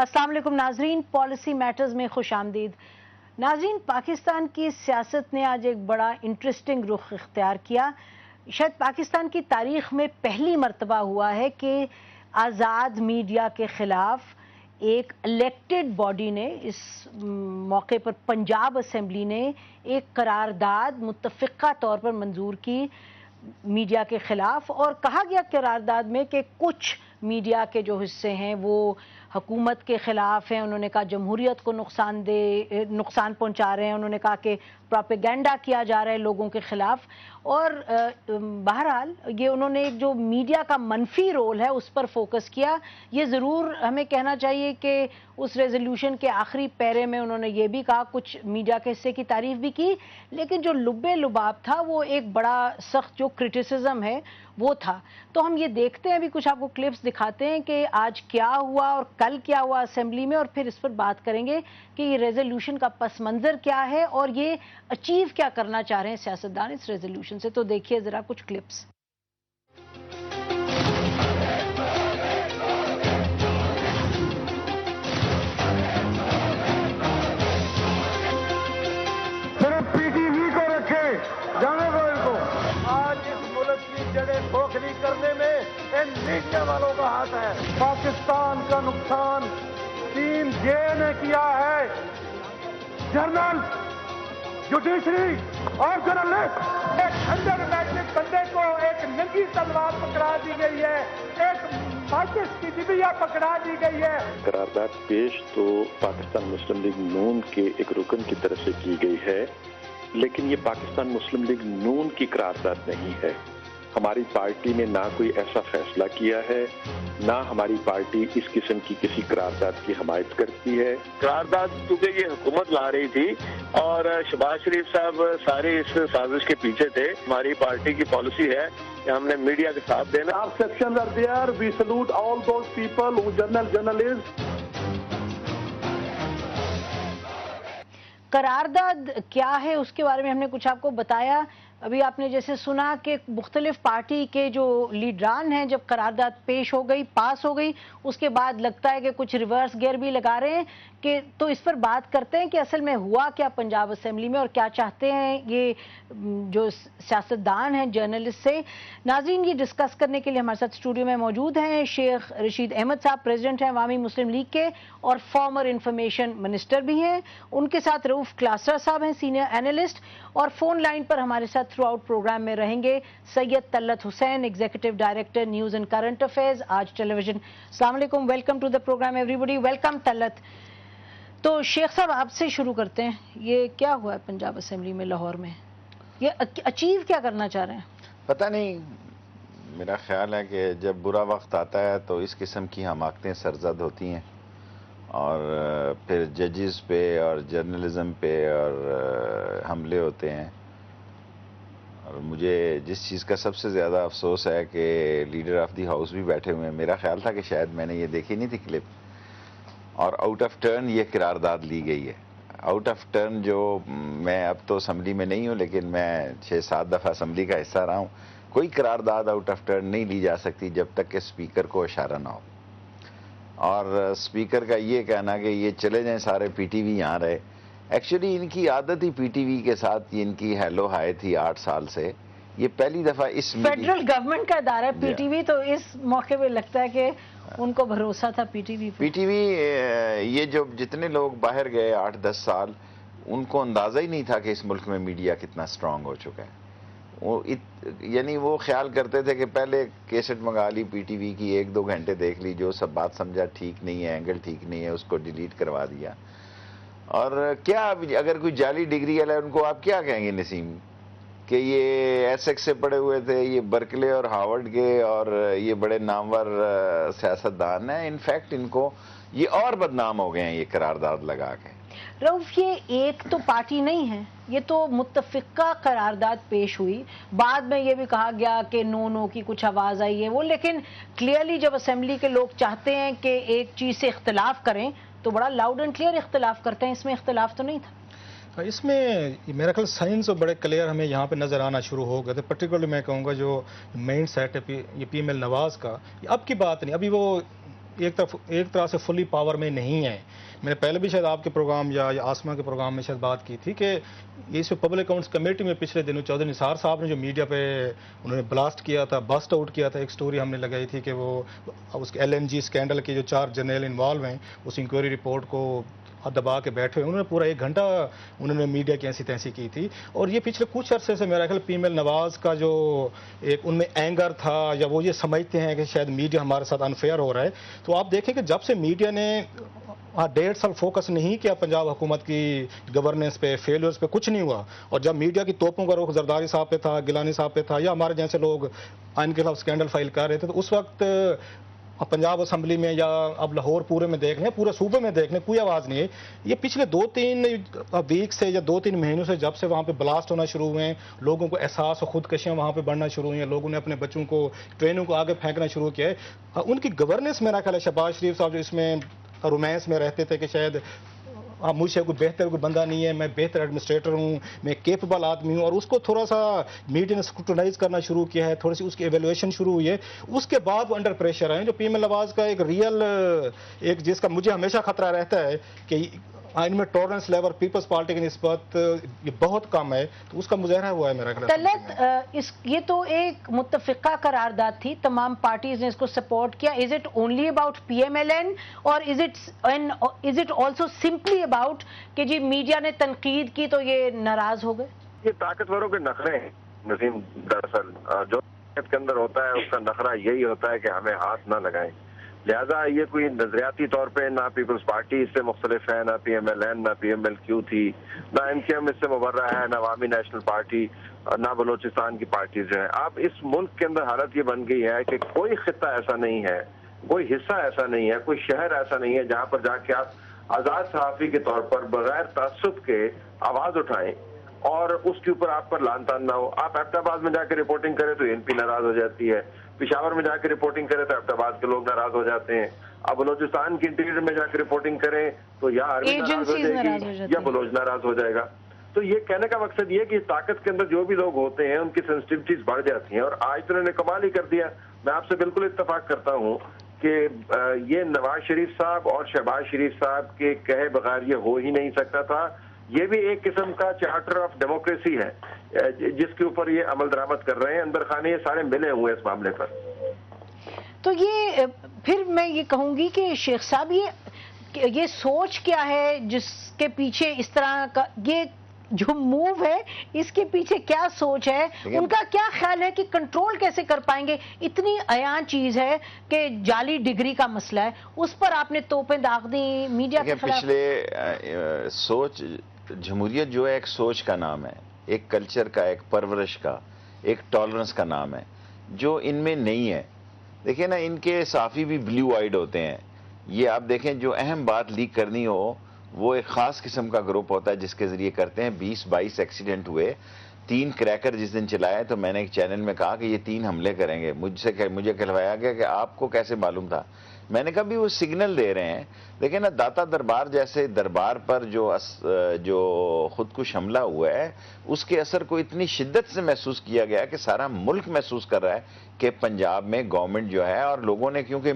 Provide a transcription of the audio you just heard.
अस्सलाम वालेकुम नाजरीन, पॉलिसी मैटर्स में खुश आमदीद। नाजरीन, पाकिस्तान की सियासत ने आज एक बड़ा इंटरेस्टिंग रुख इख्तियार किया। शायद पाकिस्तान की तारीख में पहली मर्तबा हुआ है कि आज़ाद मीडिया के ख़िलाफ़ एक इलेक्टेड बॉडी ने, इस मौके पर पंजाब असम्बली ने एक करारदाद मुत्तफ़िक़ा तौर पर मंजूर की मीडिया के ख़िलाफ़। और कहा गया करारदाद में कि कुछ मीडिया के जो हिस्से हैं वो हुकूमत के ख़िलाफ़ हैं। उन्होंने कहा जमहूरियत को नुकसान पहुंचा रहे हैं। उन्होंने कहा कि प्रोपेगेंडा किया जा रहा है लोगों के ख़िलाफ़। और बहरहाल ये उन्होंने एक जो मीडिया का मनफी रोल है उस पर फोकस किया। ये ज़रूर हमें कहना चाहिए कि उस रेजोल्यूशन के आखिरी पैरे में उन्होंने ये भी कहा, कुछ मीडिया के हिस्से की तारीफ़ भी की, लेकिन जो लुब्बे लुबाब था वो एक बड़ा सख्त जो क्रिटिसिज्म है वो था। तो हम ये देखते हैं, अभी कुछ आपको क्लिप्स दिखाते हैं कि आज क्या हुआ और कल क्या हुआ असेंबली में, और फिर इस पर बात करेंगे कि ये रेजोल्यूशन का पस मंज़र क्या है और ये अचीव क्या करना चाह रहे हैं सियासतदान इस रेजोल्यूशन से। तो देखिए जरा कुछ क्लिप्स। सिर्फ पीटीवी को रखे, जाने दो इनको। आज इस मुल्क की जड़ें खोखली करने में इन मीडिया वालों का हाथ है। पाकिस्तान का नुकसान टीम जे ने किया है। जर्नल, जुडिशरी और जर्नलिस्ट, एक खंजर मैट्रिक बंदे को एक नंगी तलवार पकड़ा दी गई है, एक माचिस की डिबिया पकड़ा दी गई है। करारदाद पेश तो पाकिस्तान मुस्लिम लीग नून के एक रुकन की तरफ से की गई है, लेकिन ये पाकिस्तान मुस्लिम लीग नून की करारदाद नहीं है। हमारी पार्टी ने ना कोई ऐसा फैसला किया है, ना हमारी पार्टी इस किस्म की किसी करारदाद की हमायत करती है। करारदाद क्योंकि ये हुकूमत ला रही थी और शहबाज शरीफ साहब सारे इस साजिश के पीछे थे। हमारी पार्टी की पॉलिसी है कि हमने मीडिया के साथ देना। Our sections are there. We salute all those people who journalists. करारदाद क्या है उसके बारे में हमने कुछ आपको बताया। अभी आपने जैसे सुना कि मुख्तलिफ पार्टी के जो लीडरान हैं, जब करारदाद पेश हो गई, पास हो गई, उसके बाद लगता है कि कुछ रिवर्स गियर भी लगा रहे हैं कि तो इस पर बात करते हैं कि असल में हुआ क्या पंजाब असेंबली में और क्या चाहते हैं ये जो सियासतदान हैं जर्नलिस्ट से। नाज़रीन, ये डिस्कस करने के लिए हमारे साथ स्टूडियो में मौजूद हैं शेख रशीद अहमद साहब, प्रेसिडेंट हैं अवामी मुस्लिम लीग के और फॉर्मर इंफॉर्मेशन मिनिस्टर भी हैं। उनके साथ रऊफ क्लासरा साहब हैं, सीनियर एनालिस्ट, और फोन लाइन पर हमारे साथ थ्रू आउट प्रोग्राम में रहेंगे Syed Talat Hussain, executive director news and current affairs Aaj television. अस्सलाम वालेकुम, welcome to the program everybody. Welcome Talat. तो शेख साहब आपसे शुरू करते हैं, ये क्या हुआ है पंजाब असेंबली में लाहौर में, ये अचीव क्या करना चाह रहे हैं? पता नहीं, मेरा ख्याल है कि जब बुरा वक्त आता है तो इस किस्म की हमाकतें सरजद होती हैं और फिर जजेस पे और जर्नलिज्म पे और हमले होते हैं। और मुझे जिस चीज़ का सबसे ज़्यादा अफसोस है कि लीडर ऑफ दी हाउस भी बैठे हुए हैं। मेरा ख्याल था कि शायद मैंने ये देखी नहीं थी क्लिप, और आउट ऑफ टर्न ये करारदाद ली गई है। आउट ऑफ टर्न जो, मैं अब तो असम्बली में नहीं हूँ लेकिन मैं 6-7 दफ़ा असम्बली का हिस्सा रहा हूँ। कोई करारदाद आउट ऑफ टर्न नहीं ली जा सकती जब तक कि स्पीकर को इशारा ना हो। और स्पीकर का ये कहना कि ये चले जाएं सारे, पीटीवी यहाँ रहे। एक्चुअली इनकी आदत ही पीटीवी के साथ इनकी हेलो हाय थी 8 साल से। ये पहली दफ़ा इस फेडरल गवर्नमेंट का इदारा है पीटीवी, तो इस मौके पे लगता है कि उनको भरोसा था पीटीवी पे। पीटीवी ये जो जितने लोग बाहर गए 8-10 साल, उनको अंदाज़ा ही नहीं था कि इस मुल्क में मीडिया कितना स्ट्रांग हो चुका है। यानी वो ख्याल करते थे कि पहले कैसेट मंगा ली पीटीवी की, 1-2 घंटे देख ली, जो सब बात समझा ठीक नहीं है, एंगल ठीक नहीं है, उसको डिलीट करवा दिया। और क्या अगर कोई जाली डिग्री वाला है उनको आप क्या कहेंगे नसीम, कि ये एसेक्स से पढ़े हुए थे, ये बर्कले और हार्वर्ड के, और ये बड़े नामवर सियासतदान हैं। इनफैक्ट इनको ये और बदनाम हो गए हैं ये करारदाद लगा के। रऊफ, ये एक तो पार्टी नहीं है, ये तो मुत्तफिका करारदाद पेश हुई। बाद में ये भी कहा गया कि नो की कुछ आवाज़ आई है वो, लेकिन क्लियरली जब असेंबली के लोग चाहते हैं कि एक चीज़ से इख्तलाफ करें तो बड़ा लाउड एंड क्लियर इख्तलाफ करते हैं। इसमें इख्तलाफ तो नहीं था। इसमें मेरा ख्याल साइंस और बड़े क्लियर हमें यहाँ पे नज़र आना शुरू हो गए थे। पर्टिकुलरली मैं कहूँगा जो मेन सेट है ये पीएमएल नवाज़ का, अब की बात नहीं, अभी वो ایک طرح سے فلی پاور میں نہیں ہے. میں نے پہلے بھی شاید آپ کے پروگرام یا آسما کے پروگرام میں شاید بات کی تھی کہ اس پبلک اکاؤنٹس کمیٹی میں پچھلے دنوں چودھری نثار صاحب نے جو میڈیا پہ انہوں نے بلاسٹ کیا تھا، بسٹ آؤٹ کیا تھا، ایک سٹوری ہم نے لگائی تھی کہ وہ اس LNG اسکینڈل کے جو 4 جرنیل انوالو ہیں اس انکوائری رپورٹ کو دبا کے بیٹھے ہوئے. انہوں نے پورا 1 گھنٹہ انہوں نے میڈیا کی ایسی تیسی کی تھی. اور یہ پچھلے کچھ عرصے سے میرا خیال پی ایم ایل نواز کا جو ایک ان میں اینگر تھا، یا وہ یہ سمجھتے ہیں کہ شاید میڈیا ہمارے ساتھ انفیئر ہو رہا ہے. تو آپ دیکھیں کہ جب سے میڈیا نے 1.5 سال فوکس نہیں کیا پنجاب حکومت کی گورننس پہ، فیلئرز پہ، کچھ نہیں ہوا. اور جب میڈیا کی توپوں کا رخ زرداری صاحب پہ تھا، گیلانی صاحب پہ تھا، یا ہمارے جیسے لوگ ان کے خلاف اسکینڈل فائل کر رہے تھے، تو اس وقت پنجاب اسمبلی میں یا اب لاہور پورے میں دیکھ لیں، پورے صوبے میں دیکھ لیں، کوئی آواز نہیں ہے. یہ پچھلے 2-3 ویک سے یا 2-3 مہینوں سے جب سے وہاں پہ بلاسٹ ہونا شروع ہوئے ہیں، لوگوں کو احساس اور خودکشیاں وہاں پہ بڑھنا شروع ہوئی ہیں، لوگوں نے اپنے بچوں کو ٹرینوں کو آگے پھینکنا شروع کیا ہے. ان کی گورننس میرا خیال ہے شہباز شریف صاحب جو اس میں رومانس میں رہتے تھے کہ شاید مجھ سے کوئی بہتر کوئی بندہ نہیں ہے، میں بہتر ایڈمنسٹریٹر ہوں، میں کیپبل آدمی ہوں، اور اس کو تھوڑا سا میڈیا نے اسکروٹنائز کرنا شروع کیا ہے، تھوڑی سی اس کی ایویلویشن شروع ہوئی ہے. اس کے بعد وہ انڈر پریشر آئے. جو پی ایم ایل نواز کا ایک ریئل ایک جس کا مجھے ہمیشہ خطرہ رہتا ہے کہ ان میں ٹالرنس لیول پیپلز پارٹی کی نسبت یہ بہت کم ہے، تو اس کا مظاہرہ ہوا ہے میرا خیال. طلعت، یہ تو ایک متفقہ قرارداد تھی، تمام پارٹیز نے اس کو سپورٹ کیا. Is it only about PMLN اور is it also simply about کہ جی میڈیا نے تنقید کی تو یہ ناراض ہو گئے؟ یہ طاقتوروں کے نخرے ہیں نظیم. دراصل جو کے اندر ہوتا ہے اس کا نخرہ یہی ہوتا ہے کہ ہمیں ہاتھ نہ لگائیں. لہذا یہ کوئی نظریاتی طور پہ نہ پیپلز پارٹی اس سے مختلف ہے، نہ PMLN، نہ PMLQ تھی، نہ MKM اس سے مبرہ ہے، نہ عوامی نیشنل پارٹی، نہ بلوچستان کی پارٹیز جو ہیں. اب اس ملک کے اندر حالت یہ بن گئی ہے کہ کوئی خطہ ایسا نہیں ہے، کوئی حصہ ایسا نہیں ہے، کوئی شہر ایسا نہیں ہے جہاں پر جا کے آپ آزاد صحافی کے طور پر بغیر تعصب کے آواز اٹھائیں اور اس کے اوپر آپ پر لان تان نہ ہو. آپ ایبٹ آباد میں جا کے رپورٹنگ کریں تو NP ناراض ہو جاتی ہے، پشاور میں جا کے رپورٹنگ کریں تو ایبٹ آباد کے لوگ ناراض ہو جاتے ہیں. اب بلوچستان کی انٹیریئر میں جا کے رپورٹنگ کریں تو یا آرمی ناراض ہو جائے گی یا بلوچ ناراض ہو جائے گا. تو یہ کہنے کا مقصد یہ کہ طاقت کے اندر جو بھی لوگ ہوتے ہیں ان کی سینسٹیوٹیز بڑھ جاتی ہیں. اور آج تو انہوں نے کمال ہی کر دیا. میں آپ سے بالکل اتفاق کرتا ہوں کہ یہ نواز شریف صاحب اور شہباز شریف صاحب کے کہے بغیر یہ ہو ہی نہیں سکتا تھا. یہ بھی ایک قسم کا چارٹر آف ڈیموکریسی ہے جس کے اوپر یہ عمل درآمد کر رہے ہیں. اندر خانے یہ سارے ملے ہوئے اس معاملے پر. تو یہ پھر میں یہ کہوں گی کہ شیخ صاحب یہ سوچ کیا ہے جس کے پیچھے اس طرح کا یہ جو موو ہے، اس کے پیچھے کیا سوچ ہے؟ ان کا کیا خیال ہے کہ کنٹرول کیسے کر پائیں گے؟ اتنی عیاں چیز ہے کہ جعلی ڈگری کا مسئلہ ہے، اس پر آپ نے توپیں داغ دی میڈیا کے خلاف. پچھلے سوچ جمہوریت جو ہے ایک سوچ کا نام ہے، ایک کلچر کا، ایک پرورش کا، ایک ٹالرنس کا نام ہے جو ان میں نہیں ہے. دیکھیں نا، ان کے صحافی بھی بلیو آئیڈ ہوتے ہیں. یہ آپ دیکھیں جو اہم بات لیک کرنی ہو وہ ایک خاص قسم کا گروپ ہوتا ہے جس کے ذریعے کرتے ہیں. 20-22 ایکسیڈنٹ ہوئے، 3 کریکر جس دن چلائے تو میں نے ایک چینل میں کہا کہ یہ 3 حملے کریں گے. مجھے کہلوایا گیا کہ آپ کو کیسے معلوم تھا؟ میں نے کہا بھی وہ سگنل دے رہے ہیں. دیکھیں نا، داتا دربار جیسے دربار پر جو خودکش حملہ ہوا ہے اس کے اثر کو اتنی شدت سے محسوس کیا گیا کہ سارا ملک محسوس کر رہا ہے کہ پنجاب میں گورنمنٹ جو ہے اور لوگوں نے، کیونکہ